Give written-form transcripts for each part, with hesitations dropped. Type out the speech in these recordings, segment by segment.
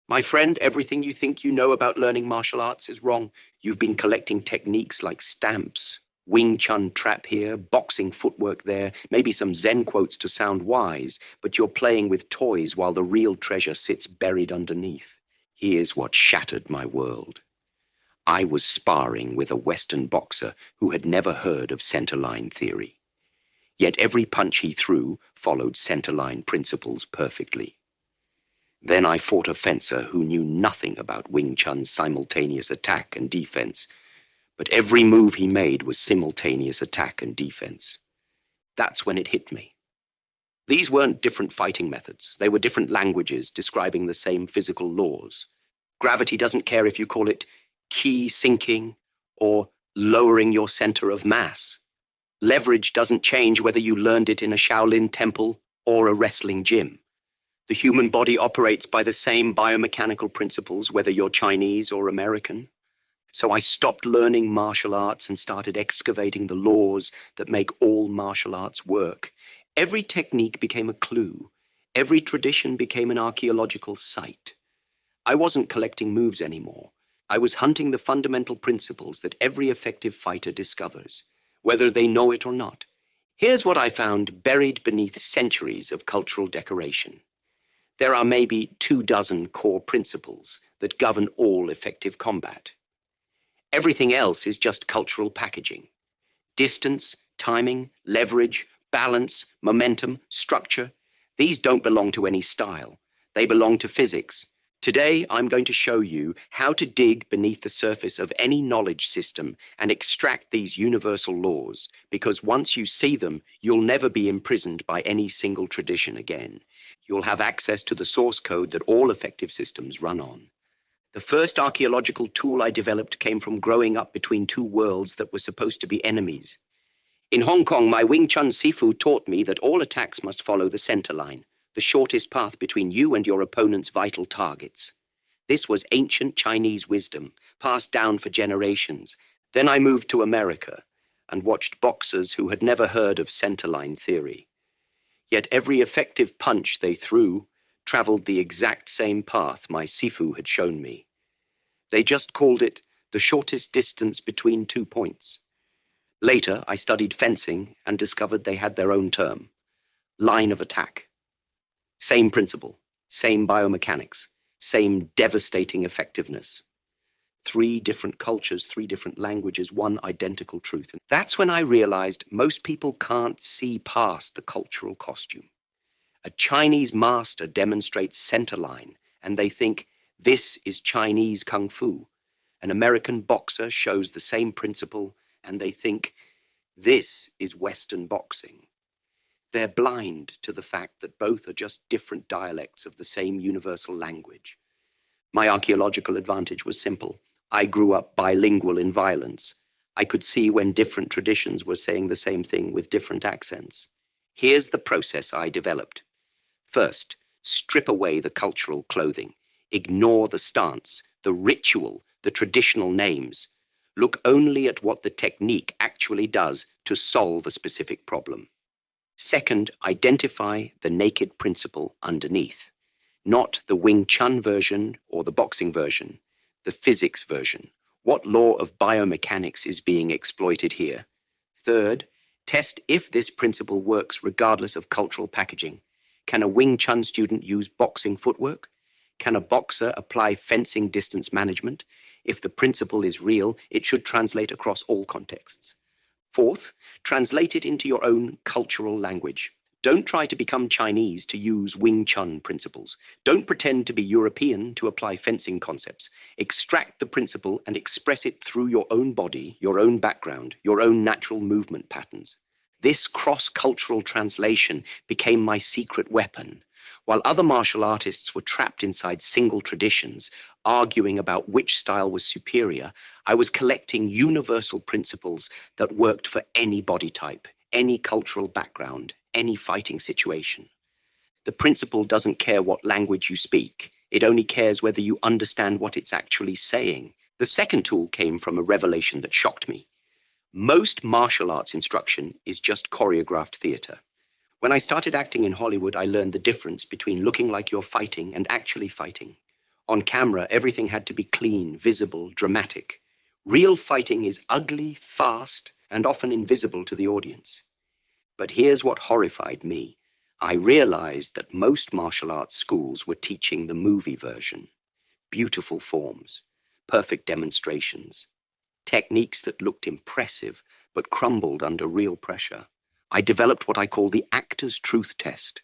My friend, everything you think you know about learning martial arts is wrong. You've been collecting techniques like stamps, Wing Chun trap here, boxing footwork there, maybe some Zen quotes to sound wise, but you're playing with toys while the real treasure sits buried underneath. Here's what shattered my world. I was sparring with a Western boxer who had never heard of centerline theory. Yet every punch he threw followed centerline principles perfectly. Then I fought a fencer who knew nothing about Wing Chun's simultaneous attack and defense, but every move he made was simultaneous attack and defense. That's when it hit me. These weren't different fighting methods. They were different languages describing the same physical laws. Gravity doesn't care if you call it ki sinking or lowering your center of mass. Leverage doesn't change whether you learned it in a Shaolin temple or a wrestling gym. The human body operates by the same biomechanical principles, whether you're Chinese or American. So I stopped learning martial arts and started excavating the laws that make all martial arts work. Every technique became a clue. Every tradition became an archaeological site. I wasn't collecting moves anymore. I was hunting the fundamental principles that every effective fighter discovers, whether they know it or not. Here's what I found buried beneath centuries of cultural decoration. There are maybe 24 core principles that govern all effective combat. Everything else is just cultural packaging. Distance, timing, leverage, balance, momentum, structure. These don't belong to any style. They belong to physics. Today, I'm going to show you how to dig beneath the surface of any knowledge system and extract these universal laws, because once you see them, you'll never be imprisoned by any single tradition again. You'll have access to the source code that all effective systems run on. The first archaeological tool I developed came from growing up between two worlds that were supposed to be enemies. In Hong Kong, my Wing Chun Sifu taught me that all attacks must follow the center line, the shortest path between you and your opponent's vital targets. This was ancient Chinese wisdom, passed down for generations. Then I moved to America and watched boxers who had never heard of centerline theory. Yet every effective punch they threw traveled the exact same path my Sifu had shown me. They just called it the shortest distance between 2 points. Later, I studied fencing and discovered they had their own term, line of attack. Same principle, same biomechanics, same devastating effectiveness. 3 different cultures, 3 different languages, 1 identical truth. And that's when I realized most people can't see past the cultural costume. A Chinese master demonstrates centerline, and they think this is Chinese kung fu. An American boxer shows the same principle, and they think this is Western boxing. They're blind to the fact that both are just different dialects of the same universal language. My archaeological advantage was simple. I grew up bilingual in violence. I could see when different traditions were saying the same thing with different accents. Here's the process I developed. First, strip away the cultural clothing. Ignore the stance, the ritual, the traditional names. Look only at what the technique actually does to solve a specific problem. Second, identify the naked principle underneath. Not the Wing Chun version or the boxing version, the physics version. What law of biomechanics is being exploited here? Third, test if this principle works regardless of cultural packaging. Can a Wing Chun student use boxing footwork? Can a boxer apply fencing distance management? If the principle is real, it should translate across all contexts. Fourth, translate it into your own cultural language. Don't try to become Chinese to use Wing Chun principles. Don't pretend to be European to apply fencing concepts. Extract the principle and express it through your own body, your own background, your own natural movement patterns. This cross-cultural translation became my secret weapon. While other martial artists were trapped inside single traditions, arguing about which style was superior, I was collecting universal principles that worked for any body type, any cultural background, any fighting situation. The principle doesn't care what language you speak. It only cares whether you understand what it's actually saying. The second tool came from a revelation that shocked me. Most martial arts instruction is just choreographed theater. When I started acting in Hollywood, I learned the difference between looking like you're fighting and actually fighting. On camera, everything had to be clean, visible, dramatic. Real fighting is ugly, fast, and often invisible to the audience. But here's what horrified me. I realized that most martial arts schools were teaching the movie version. Beautiful forms, perfect demonstrations, techniques that looked impressive but crumbled under real pressure. I developed what I call the actor's truth test.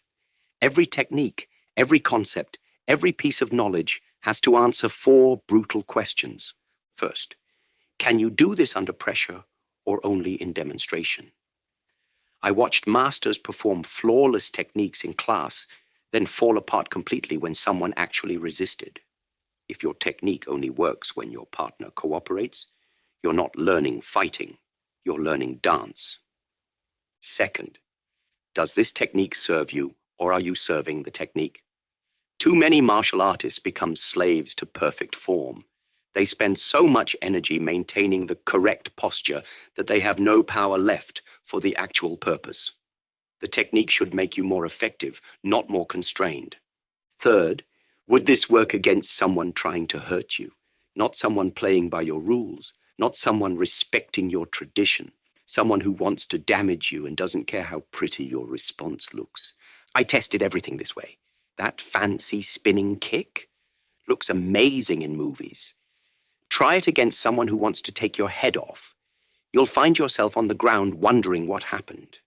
Every technique, every concept, every piece of knowledge has to answer 4 brutal questions. First, can you do this under pressure or only in demonstration? I watched masters perform flawless techniques in class, then fall apart completely when someone actually resisted. If your technique only works when your partner cooperates, you're not learning fighting, you're learning dance. Second, does this technique serve you, or are you serving the technique? Too many martial artists become slaves to perfect form. They spend so much energy maintaining the correct posture that they have no power left for the actual purpose. The technique should make you more effective, not more constrained. Third, would this work against someone trying to hurt you? Not someone playing by your rules, not someone respecting your tradition, someone who wants to damage you and doesn't care how pretty your response looks. I tested everything this way. That fancy spinning kick looks amazing in movies. Try it against someone who wants to take your head off. You'll find yourself on the ground wondering what happened.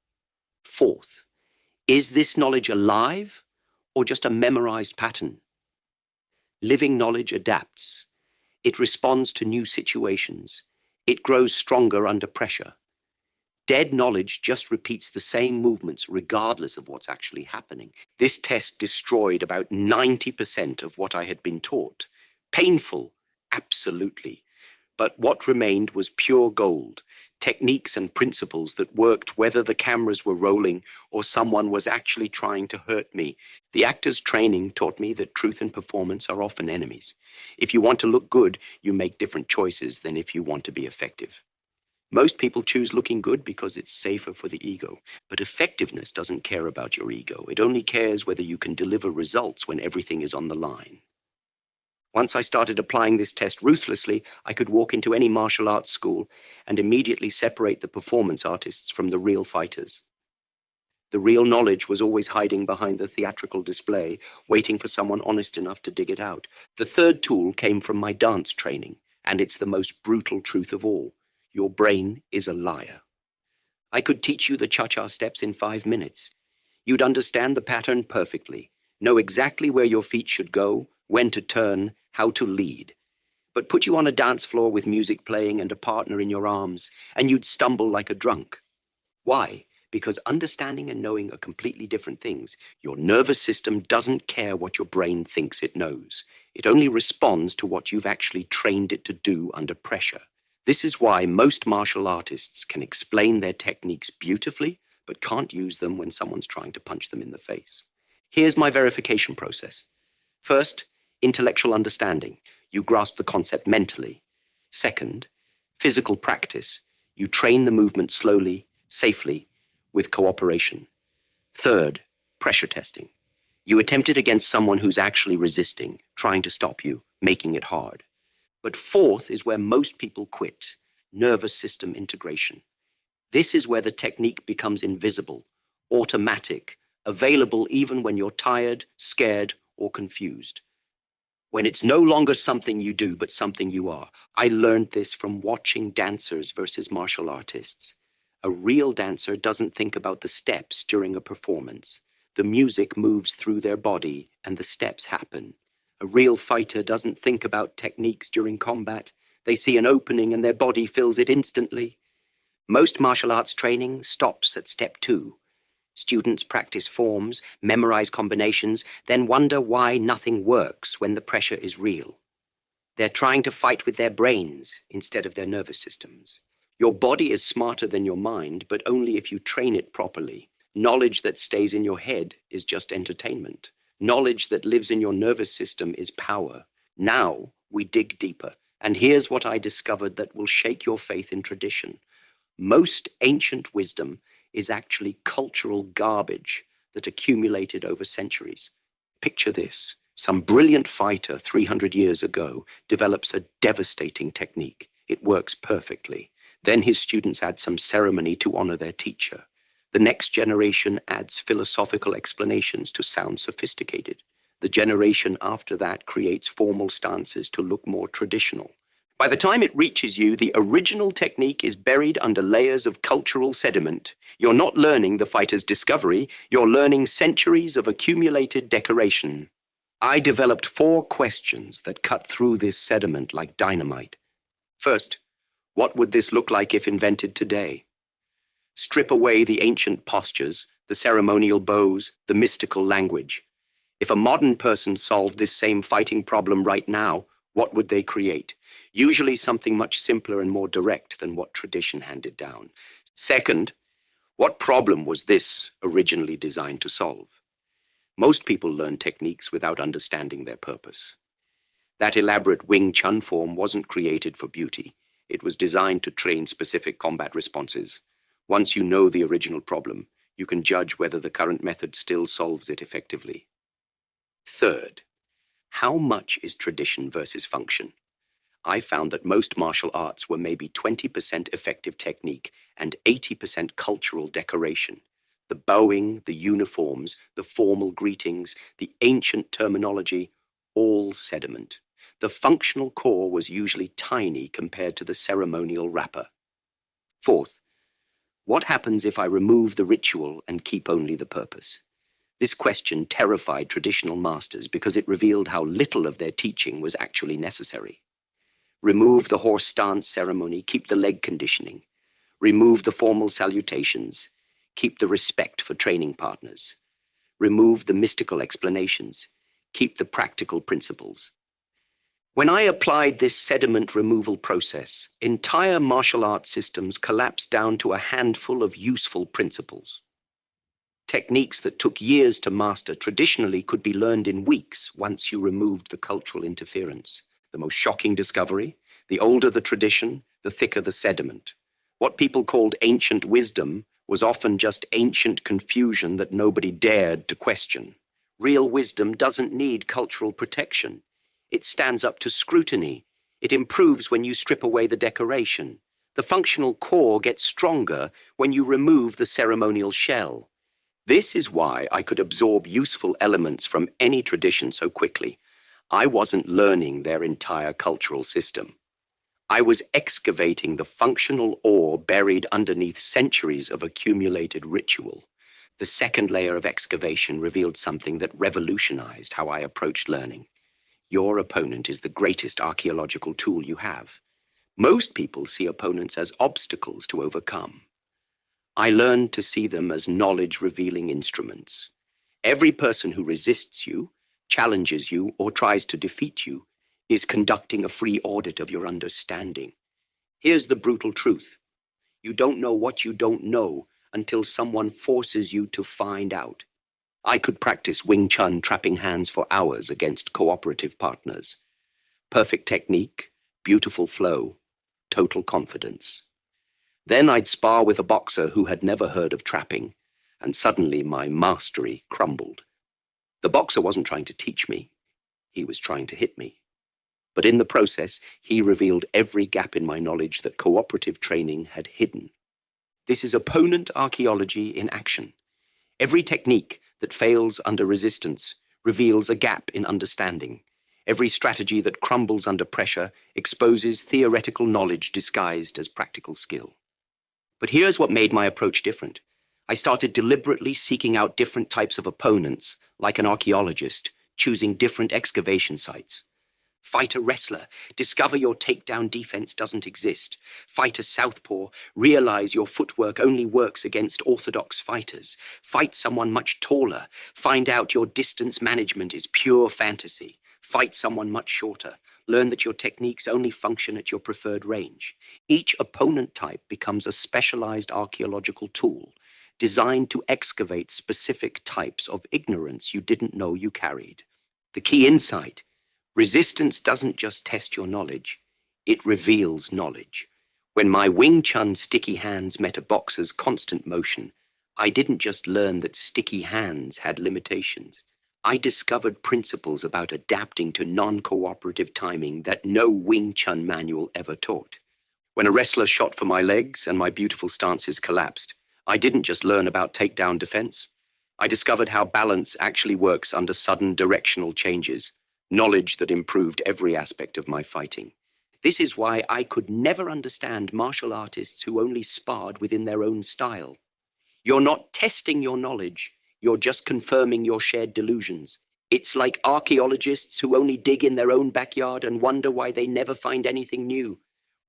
Fourth, is this knowledge alive or just a memorized pattern? Living knowledge adapts. It responds to new situations. It grows stronger under pressure. Dead knowledge just repeats the same movements regardless of what's actually happening. This test destroyed about 90% of what I had been taught. Painful, absolutely. But what remained was pure gold, techniques and principles that worked whether the cameras were rolling or someone was actually trying to hurt me. The actor's training taught me that truth and performance are often enemies. If you want to look good, you make different choices than if you want to be effective. Most people choose looking good because it's safer for the ego. But effectiveness doesn't care about your ego. It only cares whether you can deliver results when everything is on the line. Once I started applying this test ruthlessly, I could walk into any martial arts school and immediately separate the performance artists from the real fighters. The real knowledge was always hiding behind the theatrical display, waiting for someone honest enough to dig it out. The third tool came from my dance training, and it's the most brutal truth of all. Your brain is a liar. I could teach you the cha-cha steps in 5 minutes. You'd understand the pattern perfectly, know exactly where your feet should go, when to turn, how to lead. But put you on a dance floor with music playing and a partner in your arms, and you'd stumble like a drunk. Why? Because understanding and knowing are completely different things. Your nervous system doesn't care what your brain thinks it knows. It only responds to what you've actually trained it to do under pressure. This is why most martial artists can explain their techniques beautifully, but can't use them when someone's trying to punch them in the face. Here's my verification process. First, intellectual understanding. You grasp the concept mentally. Second, physical practice. You train the movement slowly, safely, with cooperation. Third, pressure testing. You attempt it against someone who's actually resisting, trying to stop you, making it hard. But fourth is where most people quit, nervous system integration. This is where the technique becomes invisible, automatic, available even when you're tired, scared, or confused. When it's no longer something you do, but something you are. I learned this from watching dancers versus martial artists. A real dancer doesn't think about the steps during a performance. The music moves through their body and the steps happen. A real fighter doesn't think about techniques during combat. They see an opening and their body fills it instantly. Most martial arts training stops at step 2. Students practice forms, memorize combinations, then wonder why nothing works when the pressure is real. They're trying to fight with their brains instead of their nervous systems. Your body is smarter than your mind, but only if you train it properly. Knowledge that stays in your head is just entertainment. Knowledge that lives in your nervous system is power. Now we dig deeper, and here's what I discovered that will shake your faith in tradition. Most ancient wisdom is actually cultural garbage that accumulated over centuries. Picture this. Some brilliant fighter 300 years ago develops a devastating technique. It works perfectly. Then his students add some ceremony to honor their teacher. The next generation adds philosophical explanations to sound sophisticated. The generation after that creates formal stances to look more traditional. By the time it reaches you, the original technique is buried under layers of cultural sediment. You're not learning the fighter's discovery, you're learning centuries of accumulated decoration. I developed 4 questions that cut through this sediment like dynamite. First, what would this look like if invented today? Strip away the ancient postures, the ceremonial bows, the mystical language. If a modern person solved this same fighting problem right now, what would they create? Usually something much simpler and more direct than what tradition handed down. Second, what problem was this originally designed to solve? Most people learn techniques without understanding their purpose. That elaborate Wing Chun form wasn't created for beauty. It was designed to train specific combat responses. Once you know the original problem, you can judge whether the current method still solves it effectively. Third, how much is tradition versus function? I found that most martial arts were maybe 20% effective technique and 80% cultural decoration. The bowing, the uniforms, the formal greetings, the ancient terminology, all sediment. The functional core was usually tiny compared to the ceremonial wrapper. Fourth, what happens if I remove the ritual and keep only the purpose? This question terrified traditional masters because it revealed how little of their teaching was actually necessary. Remove the horse stance ceremony, keep the leg conditioning. Remove the formal salutations, keep the respect for training partners. Remove the mystical explanations, keep the practical principles. When I applied this sediment removal process, entire martial arts systems collapsed down to a handful of useful principles. Techniques that took years to master traditionally could be learned in weeks once you removed the cultural interference. The most shocking discovery: the older the tradition, the thicker the sediment. What people called ancient wisdom was often just ancient confusion that nobody dared to question. Real wisdom doesn't need cultural protection. It stands up to scrutiny. It improves when you strip away the decoration. The functional core gets stronger when you remove the ceremonial shell. This is why I could absorb useful elements from any tradition so quickly. I wasn't learning their entire cultural system. I was excavating the functional ore buried underneath centuries of accumulated ritual. The second layer of excavation revealed something that revolutionized how I approached learning. Your opponent is the greatest archaeological tool you have. Most people see opponents as obstacles to overcome. I learned to see them as knowledge-revealing instruments. Every person who resists you, challenges you, or tries to defeat you is conducting a free audit of your understanding. Here's the brutal truth. You don't know what you don't know until someone forces you to find out. I could practice Wing Chun trapping hands for hours against cooperative partners. Perfect technique, beautiful flow, total confidence. Then I'd spar with a boxer who had never heard of trapping, and suddenly my mastery crumbled. The boxer wasn't trying to teach me. He was trying to hit me. But in the process, he revealed every gap in my knowledge that cooperative training had hidden. This is opponent archaeology in action. Every technique that fails under resistance reveals a gap in understanding. Every strategy that crumbles under pressure exposes theoretical knowledge disguised as practical skill. But here's what made my approach different. I started deliberately seeking out different types of opponents, like an archaeologist, choosing different excavation sites. Fight a wrestler. Discover your takedown defense doesn't exist. Fight a southpaw. Realize your footwork only works against orthodox fighters. Fight someone much taller. Find out your distance management is pure fantasy. Fight someone much shorter. Learn that your techniques only function at your preferred range. Each opponent type becomes a specialized archaeological tool, designed to excavate specific types of ignorance you didn't know you carried. The key insight: resistance doesn't just test your knowledge, it reveals knowledge. When my Wing Chun sticky hands met a boxer's constant motion, I didn't just learn that sticky hands had limitations. I discovered principles about adapting to non-cooperative timing that no Wing Chun manual ever taught. When a wrestler shot for my legs and my beautiful stances collapsed, I didn't just learn about takedown defense. I discovered how balance actually works under sudden directional changes, knowledge that improved every aspect of my fighting. This is why I could never understand martial artists who only sparred within their own style. You're not testing your knowledge, you're just confirming your shared delusions. It's like archaeologists who only dig in their own backyard and wonder why they never find anything new.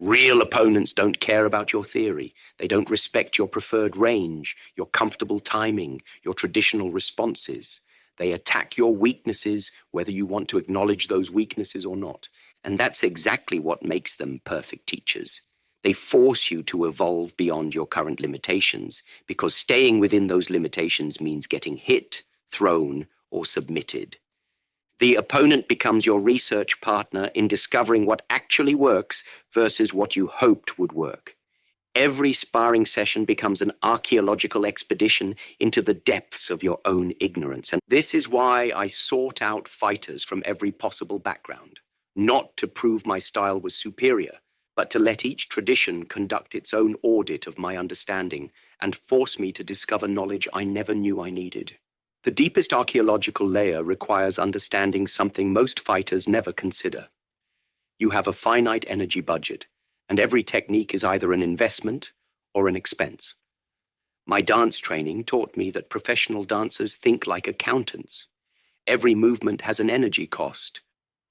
Real opponents don't care about your theory. They don't respect your preferred range, your comfortable timing, your traditional responses. They attack your weaknesses, whether you want to acknowledge those weaknesses or not. And that's exactly what makes them perfect teachers. They force you to evolve beyond your current limitations, because staying within those limitations means getting hit, thrown, or submitted. The opponent becomes your research partner in discovering what actually works versus what you hoped would work. Every sparring session becomes an archaeological expedition into the depths of your own ignorance. And this is why I sought out fighters from every possible background, not to prove my style was superior, but to let each tradition conduct its own audit of my understanding and force me to discover knowledge I never knew I needed. The deepest archaeological layer requires understanding something most fighters never consider. You have a finite energy budget, and every technique is either an investment or an expense. My dance training taught me that professional dancers think like accountants. Every movement has an energy cost.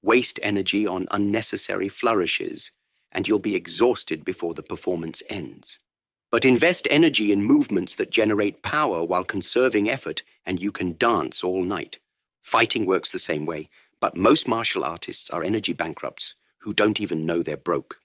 Waste energy on unnecessary flourishes, and you'll be exhausted before the performance ends. But invest energy in movements that generate power while conserving effort, and you can dance all night. Fighting works the same way, but most martial artists are energy bankrupts who don't even know they're broke.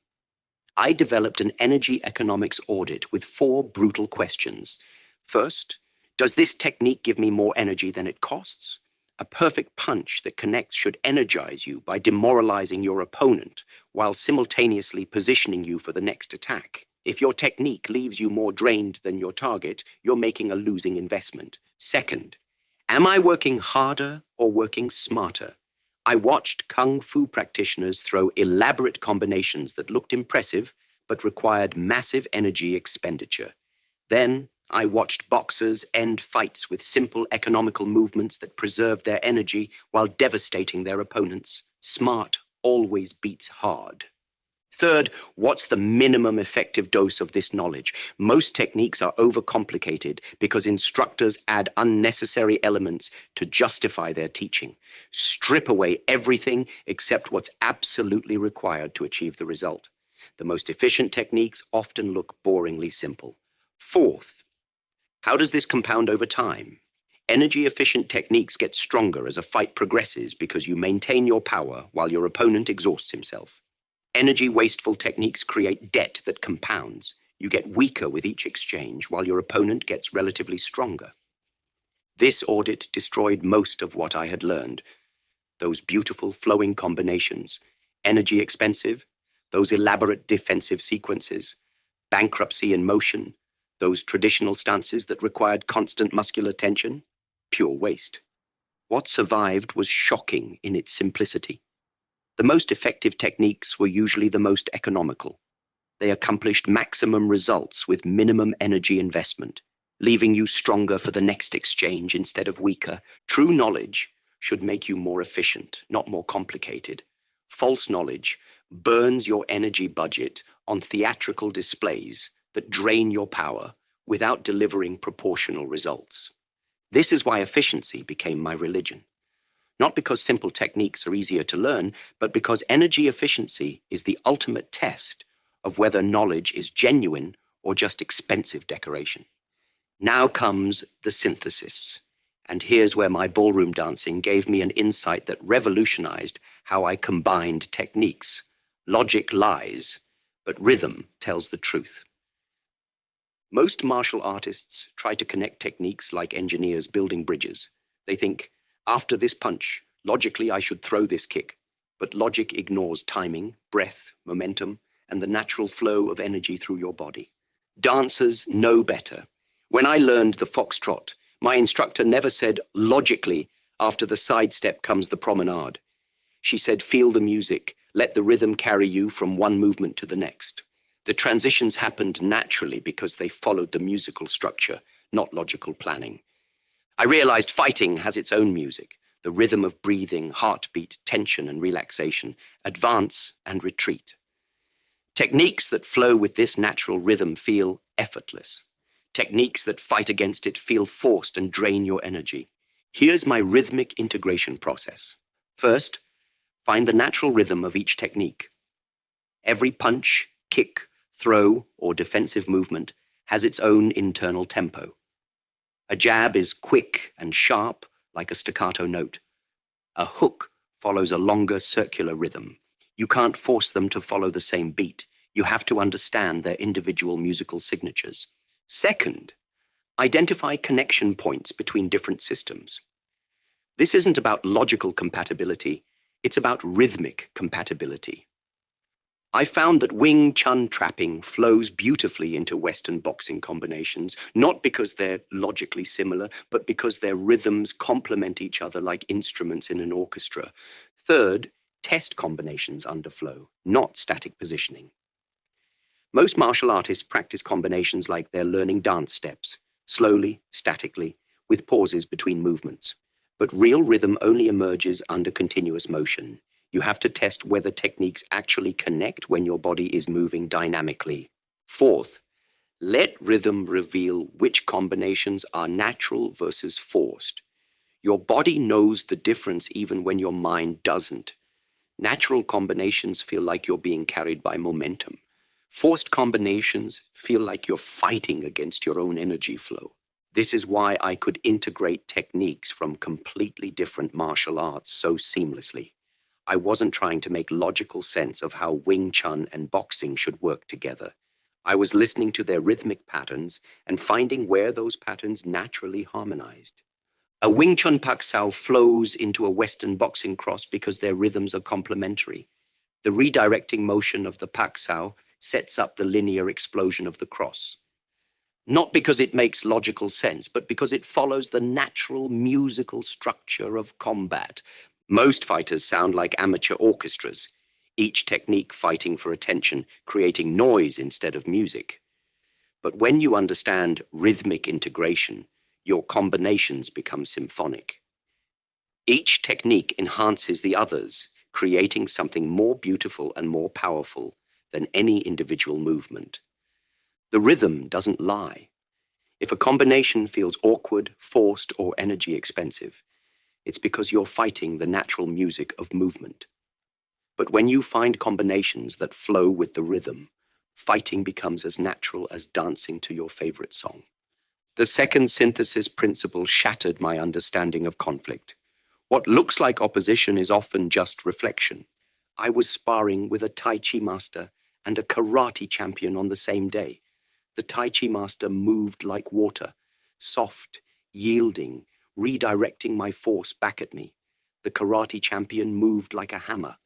I developed an energy economics audit with 4 brutal questions. First, does this technique give me more energy than it costs? A perfect punch that connects should energize you by demoralizing your opponent while simultaneously positioning you for the next attack. If your technique leaves you more drained than your target, you're making a losing investment. Second, am I working harder or working smarter? I watched Kung Fu practitioners throw elaborate combinations that looked impressive, but required massive energy expenditure. Then I watched boxers end fights with simple economical movements that preserved their energy while devastating their opponents. Smart always beats hard. Third, what's the minimum effective dose of this knowledge? Most techniques are overcomplicated because instructors add unnecessary elements to justify their teaching. Strip away everything except what's absolutely required to achieve the result. The most efficient techniques often look boringly simple. Fourth, how does this compound over time? Energy-efficient techniques get stronger as a fight progresses because you maintain your power while your opponent exhausts himself. Energy-wasteful techniques create debt that compounds. You get weaker with each exchange while your opponent gets relatively stronger. This audit destroyed most of what I had learned. Those beautiful flowing combinations, energy expensive, those elaborate defensive sequences, bankruptcy in motion, those traditional stances that required constant muscular tension, pure waste. What survived was shocking in its simplicity. The most effective techniques were usually the most economical. They accomplished maximum results with minimum energy investment, leaving you stronger for the next exchange instead of weaker. True knowledge should make you more efficient, not more complicated. False knowledge burns your energy budget on theatrical displays that drain your power without delivering proportional results. This is why efficiency became my religion. Not because simple techniques are easier to learn, but because energy efficiency is the ultimate test of whether knowledge is genuine or just expensive decoration. Now comes the synthesis. And here's where my ballroom dancing gave me an insight that revolutionized how I combined techniques. Logic lies, but rhythm tells the truth. Most martial artists try to connect techniques like engineers building bridges. They think, after this punch, logically I should throw this kick. But logic ignores timing, breath, momentum, and the natural flow of energy through your body. Dancers know better. When I learned the foxtrot, my instructor never said, logically, After the sidestep comes the promenade. She said, feel the music, let the rhythm carry you from one movement to the next. The transitions happened naturally because they followed the musical structure, not logical planning. I realized fighting has its own music, the rhythm of breathing, heartbeat, tension and relaxation, advance and retreat. Techniques that flow with this natural rhythm feel effortless. Techniques that fight against it feel forced and drain your energy. Here's my rhythmic integration process. First, find the natural rhythm of each technique. Every punch, kick, throw, or defensive movement has its own internal tempo. A jab is quick and sharp, like a staccato note. A hook follows a longer circular rhythm. You can't force them to follow the same beat. You have to understand their individual musical signatures. Second, identify connection points between different systems. This isn't about logical compatibility, it's about rhythmic compatibility. I found that Wing Chun trapping flows beautifully into Western boxing combinations, not because they're logically similar, but because their rhythms complement each other like instruments in an orchestra. Third, test combinations under flow, not static positioning. Most martial artists practice combinations like they're learning dance steps, slowly, statically, with pauses between movements. But real rhythm only emerges under continuous motion. You have to test whether techniques actually connect when your body is moving dynamically. Fourth, let rhythm reveal which combinations are natural versus forced. Your body knows the difference even when your mind doesn't. Natural combinations feel like you're being carried by momentum. Forced combinations feel like you're fighting against your own energy flow. This is why I could integrate techniques from completely different martial arts so seamlessly. I wasn't trying to make logical sense of how Wing Chun and boxing should work together. I was listening to their rhythmic patterns and finding where those patterns naturally harmonized. A Wing Chun Pak Sao flows into a Western boxing cross because their rhythms are complementary. The redirecting motion of the Pak Sao sets up the linear explosion of the cross. Not because it makes logical sense, but because it follows the natural musical structure of combat. Most fighters sound like amateur orchestras, each technique fighting for attention, creating noise instead of music. But when you understand rhythmic integration, your combinations become symphonic. Each technique enhances the others, creating something more beautiful and more powerful than any individual movement. The rhythm doesn't lie. If a combination feels awkward, forced, or energy expensive, it's because you're fighting the natural music of movement. But when you find combinations that flow with the rhythm, fighting becomes as natural as dancing to your favorite song. The second synthesis principle shattered my understanding of conflict. What looks like opposition is often just reflection. I was sparring with a Tai Chi master and a karate champion on the same day. The Tai Chi master moved like water, soft, yielding, redirecting my force back at me. The karate champion moved like a hammer,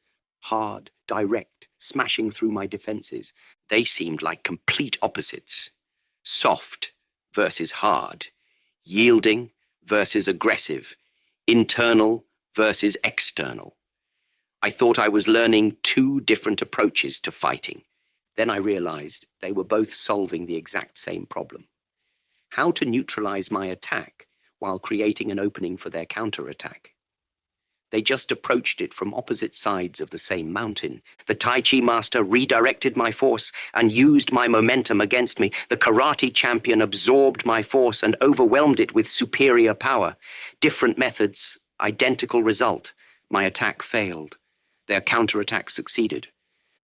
hard, direct, smashing through my defenses. They seemed like complete opposites. Soft versus hard, yielding versus aggressive, internal versus external. I thought I was learning two different approaches to fighting. Then I realized they were both solving the exact same problem. How to neutralize my attack while creating an opening for their counterattack. They just approached it from opposite sides of the same mountain. The Tai Chi master redirected my force and used my momentum against me. The karate champion absorbed my force and overwhelmed it with superior power. Different methods, identical result. My attack failed. Their counterattack succeeded.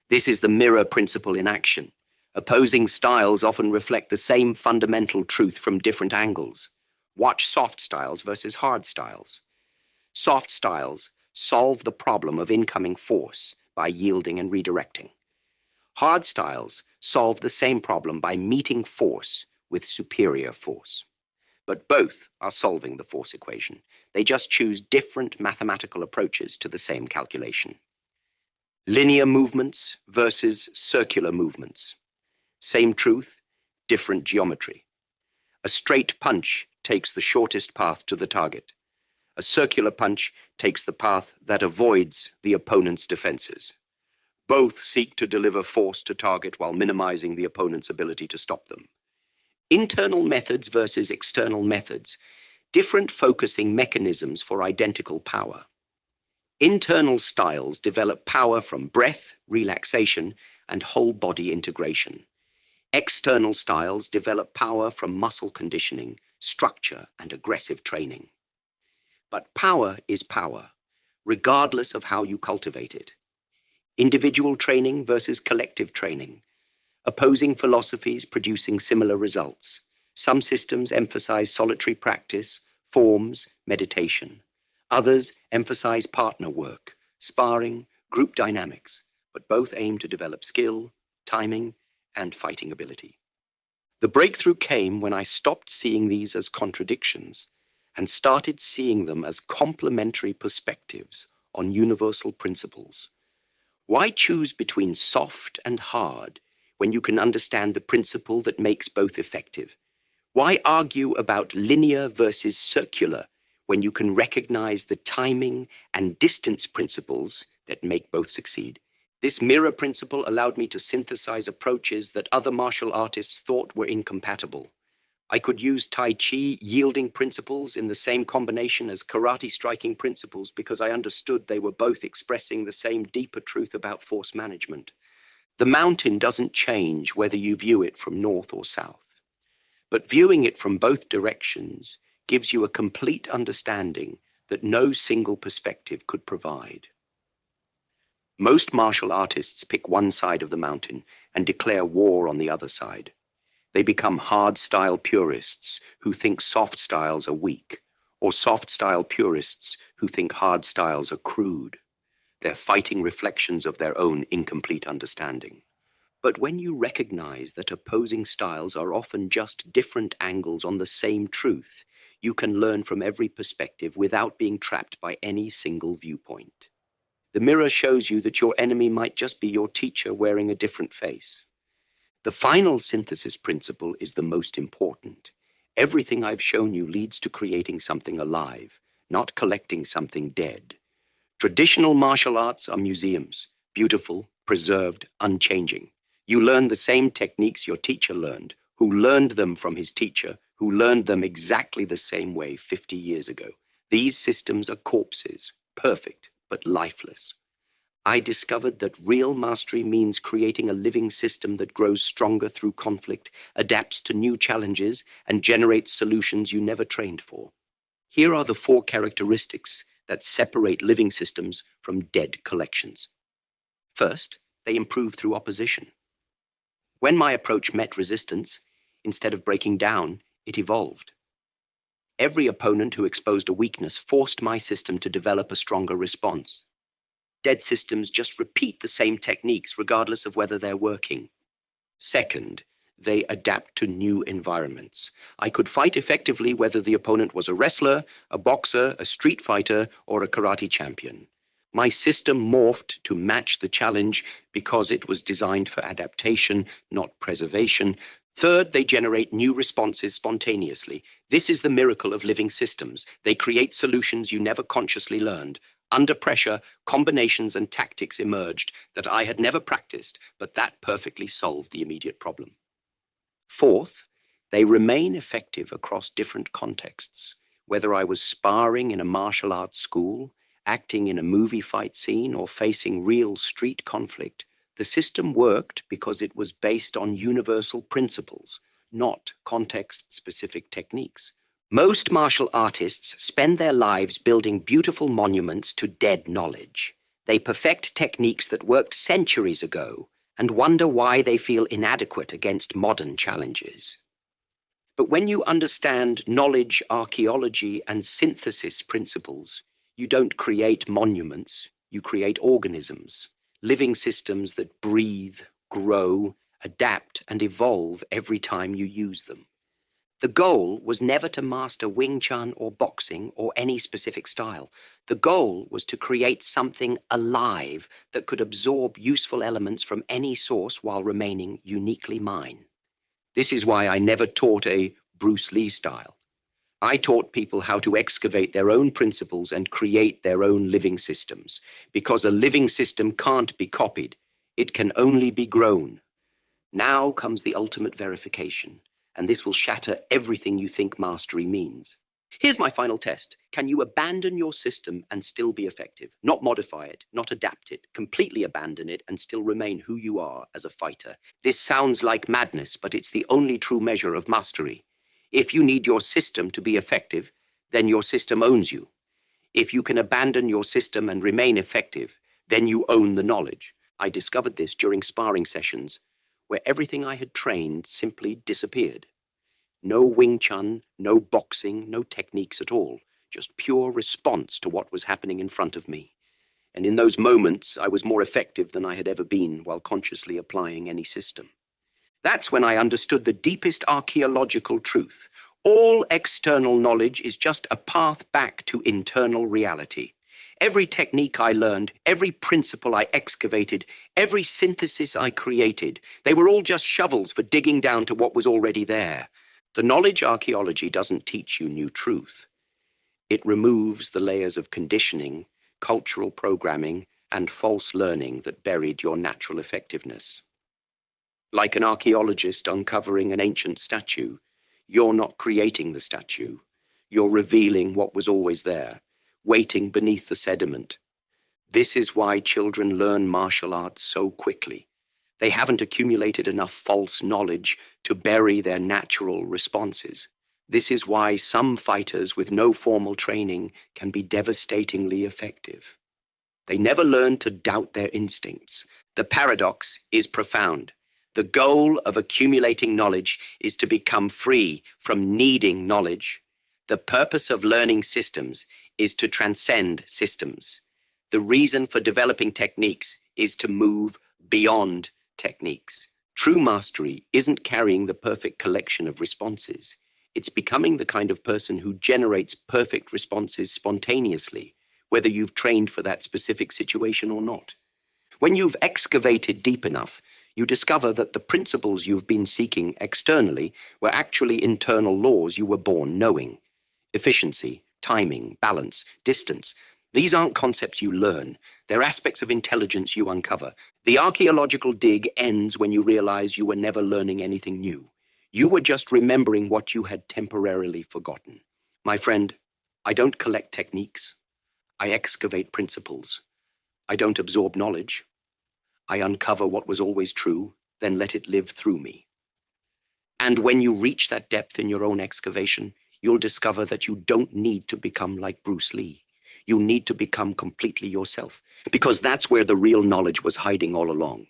This is the mirror principle in action. Opposing styles often reflect the same fundamental truth from different angles. Watch soft styles versus hard styles. Soft styles solve the problem of incoming force by yielding and redirecting. Hard styles solve the same problem by meeting force with superior force. But both are solving the force equation. They just choose different mathematical approaches to the same calculation. Linear movements versus circular movements. Same truth, different geometry. A straight punch takes the shortest path to the target. A circular punch takes the path that avoids the opponent's defenses. Both seek to deliver force to target while minimizing the opponent's ability to stop them. Internal methods versus external methods. Different focusing mechanisms for identical power. Internal styles develop power from breath, relaxation, and whole body integration. External styles develop power from muscle conditioning, structure, and aggressive training. But power is power, regardless of how you cultivate it. Individual training versus collective training. Opposing philosophies producing similar results. Some systems emphasize solitary practice, forms, meditation. Others emphasize partner work, sparring, group dynamics, but both aim to develop skill, timing, and fighting ability. The breakthrough came when I stopped seeing these as contradictions and started seeing them as complementary perspectives on universal principles. Why choose between soft and hard when you can understand the principle that makes both effective? Why argue about linear versus circular when you can recognize the timing and distance principles that make both succeed? This mirror principle allowed me to synthesize approaches that other martial artists thought were incompatible. I could use Tai Chi yielding principles in the same combination as karate striking principles because I understood they were both expressing the same deeper truth about force management. The mountain doesn't change whether you view it from north or south, but viewing it from both directions gives you a complete understanding that no single perspective could provide. Most martial artists pick one side of the mountain and declare war on the other side. They become hard-style purists who think soft styles are weak, or soft-style purists who think hard styles are crude. They're fighting reflections of their own incomplete understanding. But when you recognize that opposing styles are often just different angles on the same truth, you can learn from every perspective without being trapped by any single viewpoint. The mirror shows you that your enemy might just be your teacher wearing a different face. The final synthesis principle is the most important. Everything I've shown you leads to creating something alive, not collecting something dead. Traditional martial arts are museums, beautiful, preserved, unchanging. You learn the same techniques your teacher learned, who learned them from his teacher, who learned them exactly the same way 50 years ago. These systems are corpses, perfect, but lifeless. I discovered that real mastery means creating a living system that grows stronger through conflict, adapts to new challenges, and generates solutions you never trained for. Here are the 4 characteristics that separate living systems from dead collections. First, they improve through opposition. When my approach met resistance, instead of breaking down, it evolved. Every opponent who exposed a weakness forced my system to develop a stronger response. Dead systems just repeat the same techniques regardless of whether they're working. Second, they adapt to new environments. I could fight effectively whether the opponent was a wrestler, a boxer, a street fighter, or a karate champion. My system morphed to match the challenge because it was designed for adaptation, not preservation. Third, they generate new responses spontaneously. This is the miracle of living systems. They create solutions you never consciously learned. Under pressure, combinations and tactics emerged that I had never practiced, but that perfectly solved the immediate problem. Fourth, they remain effective across different contexts. Whether I was sparring in a martial arts school, acting in a movie fight scene, or facing real street conflict, the system worked because it was based on universal principles, not context-specific techniques. Most martial artists spend their lives building beautiful monuments to dead knowledge. They perfect techniques that worked centuries ago and wonder why they feel inadequate against modern challenges. But when you understand knowledge, archaeology, and synthesis principles, you don't create monuments, you create organisms, living systems that breathe, grow, adapt, and evolve every time you use them. The goal was never to master Wing Chun or boxing or any specific style. The goal was to create something alive that could absorb useful elements from any source while remaining uniquely mine. This is why I never taught a Bruce Lee style. I taught people how to excavate their own principles and create their own living systems, because a living system can't be copied. It can only be grown. Now comes the ultimate verification, and this will shatter everything you think mastery means. Here's my final test. Can you abandon your system and still be effective? Not modify it, not adapt it, completely abandon it and still remain who you are as a fighter. This sounds like madness, but it's the only true measure of mastery. If you need your system to be effective, then your system owns you. If you can abandon your system and remain effective, then you own the knowledge. I discovered this during sparring sessions, where everything I had trained simply disappeared. No Wing Chun, no boxing, no techniques at all, just pure response to what was happening in front of me. And in those moments, I was more effective than I had ever been while consciously applying any system. That's when I understood the deepest archaeological truth. All external knowledge is just a path back to internal reality. Every technique I learned, every principle I excavated, every synthesis I created, they were all just shovels for digging down to what was already there. The knowledge archaeology doesn't teach you new truth. It removes the layers of conditioning, cultural programming, and false learning that buried your natural effectiveness. Like an archaeologist uncovering an ancient statue, you're not creating the statue. You're revealing what was always there, waiting beneath the sediment. This is why children learn martial arts so quickly. They haven't accumulated enough false knowledge to bury their natural responses. This is why some fighters with no formal training can be devastatingly effective. They never learn to doubt their instincts. The paradox is profound. The goal of accumulating knowledge is to become free from needing knowledge. The purpose of learning systems is to transcend systems. The reason for developing techniques is to move beyond techniques. True mastery isn't carrying the perfect collection of responses. It's becoming the kind of person who generates perfect responses spontaneously, whether you've trained for that specific situation or not. When you've excavated deep enough, you discover that the principles you've been seeking externally were actually internal laws you were born knowing. Efficiency, timing, balance, distance. These aren't concepts you learn. They're aspects of intelligence you uncover. The archaeological dig ends when you realize you were never learning anything new. You were just remembering what you had temporarily forgotten. My friend, I don't collect techniques. I excavate principles. I don't absorb knowledge. I uncover what was always true, then let it live through me. And when you reach that depth in your own excavation, you'll discover that you don't need to become like Bruce Lee. You need to become completely yourself, because that's where the real knowledge was hiding all along.